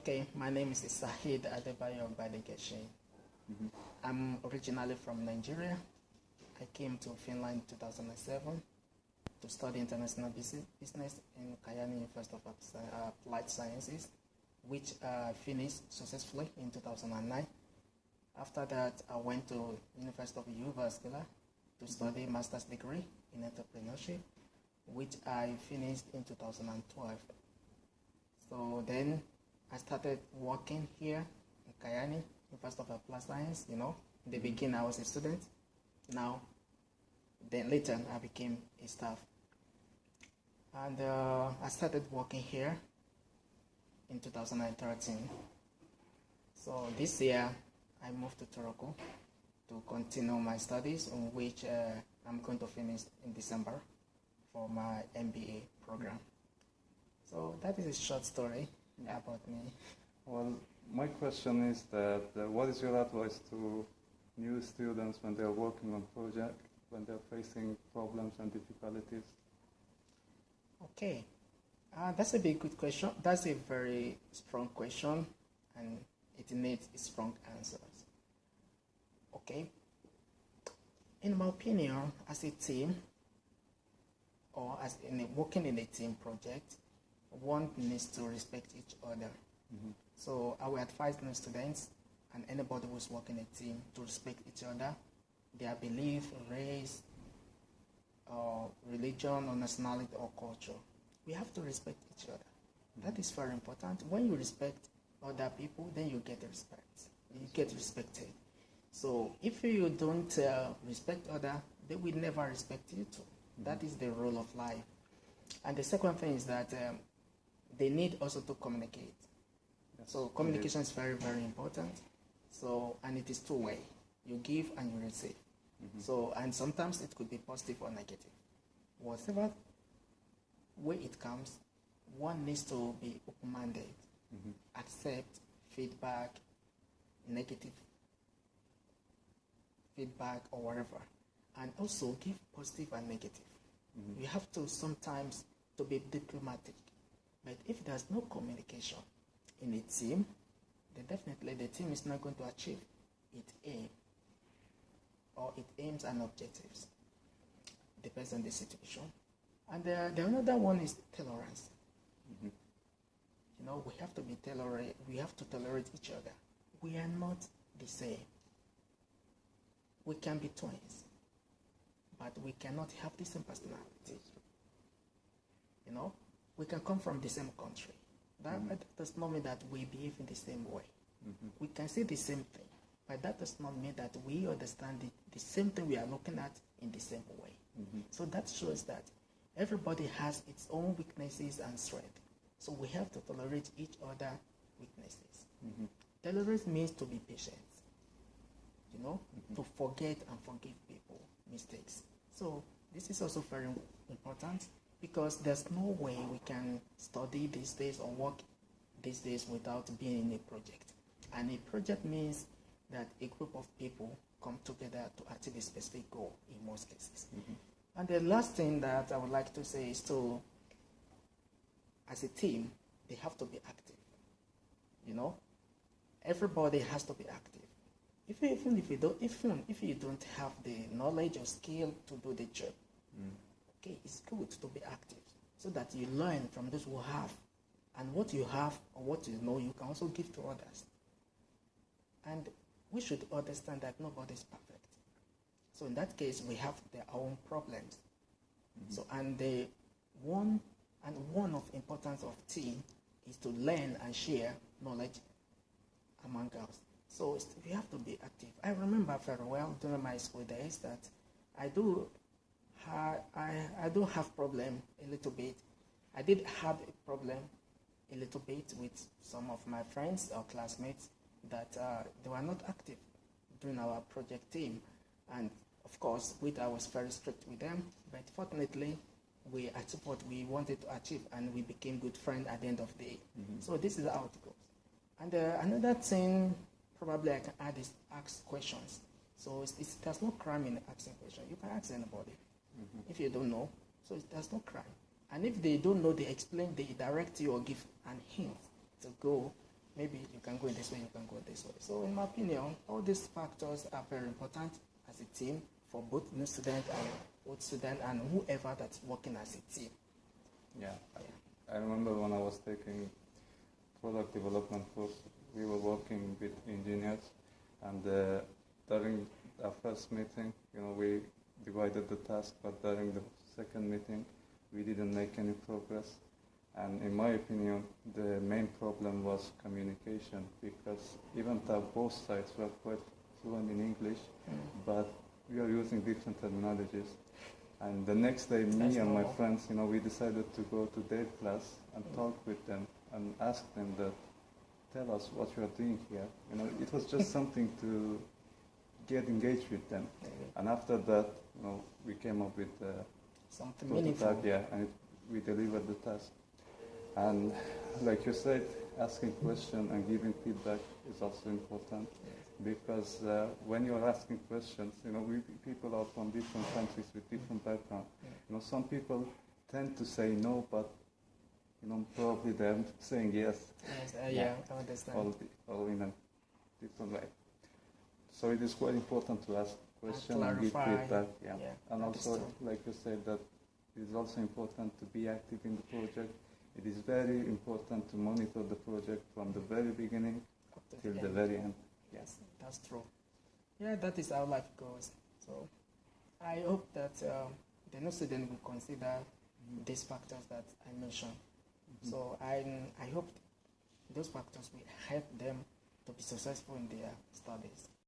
Okay, my name is Sahid Adebayo Badegeshi. I'm originally from Nigeria. I came to Finland in 2007 to study international business in Kayani University of Applied Sciences, which I finished successfully in 2009. After that, I went to University of Uvascular to study master's degree in entrepreneurship, which I finished in 2012. So then I started working here in Kayani, University of Applied Science. In the beginning I was a student. Then later I became a staff. And I started working here in 2013. So this year I moved to Toronto to continue my studies, on which I'm going to finish in December for my MBA program. So that is a short story about me. Well, my question is that what is your advice to new students when they are working on project, when they are facing problems and difficulties? Okay, that's a very good question. That's a very strong question, and it needs strong answers. Okay, in my opinion, as a team, or as working in a team project, one needs to respect each other. So I would advise new students and anybody who's working in a team to respect each other, their belief, race, religion, or nationality, or culture. We have to respect each other. That is very important. When you respect other people, then you get respect. You get respected. So if you don't respect others, they will never respect you too. That is the rule of life. And the second thing is that they need also to communicate. Yes. So communication is very, very important. So, and it is two-way. You give and you receive. So, and sometimes it could be positive or negative. Whatever way it comes, one needs to be open-minded, accept feedback, negative feedback or whatever, and also give positive and negative. You have to sometimes to be diplomatic. But if there's no communication in a team, then definitely the team is not going to achieve its aim or its aims and objectives. Depends on the situation. And the another one is tolerance. We have to be tolerant. We have to tolerate each other. We are not the same. We can be twins, but we cannot have the same personality. We can come from the same country. That does not mean that we behave in the same way. We can say the same thing, but that does not mean that we understand the same thing we are looking at in the same way. So that shows that everybody has its own weaknesses and strengths. So we have to tolerate each other's weaknesses. Tolerance means to be patient, to forget and forgive people mistakes. So this is also very important, because there's no way we can study these days or work these days without being in a project. And a project means that a group of people come together to achieve a specific goal in most cases. And the last thing that I would like to say is as a team, they have to be active. Everybody has to be active. Even if you don't have the knowledge or skill to do the job, okay, it's good to be active so that you learn from those who have, and what you have or what you know, you can also give to others. And we should understand that nobody is perfect. So in that case, we have their own problems. So one of importance of team is to learn and share knowledge among us. So we have to be active. I remember very well during my school days that I do have problem a little bit. I did have a problem a little bit with some of my friends or classmates that they were not active during our project team. And of course, I was very strict with them, but fortunately, we achieved what we wanted to achieve, and we became good friends at the end of the day. So this is how it goes. And another thing probably I can add is ask questions. So there's no crime in asking questions. You can ask anybody if you don't know. So there's no crime. And if they don't know, they explain, they direct you or give an hint to go maybe you can go in this way, you can go this way. So in my opinion, all these factors are very important as a team for both new student and old student and whoever that's working as a team. Yeah. I remember when I was taking product development course, we were working with engineers, and during our first meeting, we divided the task, but during the second meeting, we didn't make any progress. And in my opinion, the main problem was communication, because even though both sides were quite fluent in English, but we are using different terminologies. And the next day, me and my friends, we decided to go to their class and talk with them and ask them that, tell us what you are doing here. It was just something to get engaged with them. And after that, we came up with something meaningful. And we delivered the task. And like you said, asking questions and giving feedback is also important, because when you're asking questions, people are from different countries with different backgrounds. Some people tend to say no, but probably they're saying yes. Yes, I understand. All in a different way. So it is quite important to ask questions and give clarify. feedback. And that also, like you said, that it is also important to be active in the project. It is very important to monitor the project from the very beginning till the very end. Yes, that's true. Yeah, that is how life goes. So I hope that the new student will consider these factors that I mentioned. So I hope those factors will help them to be successful in their studies.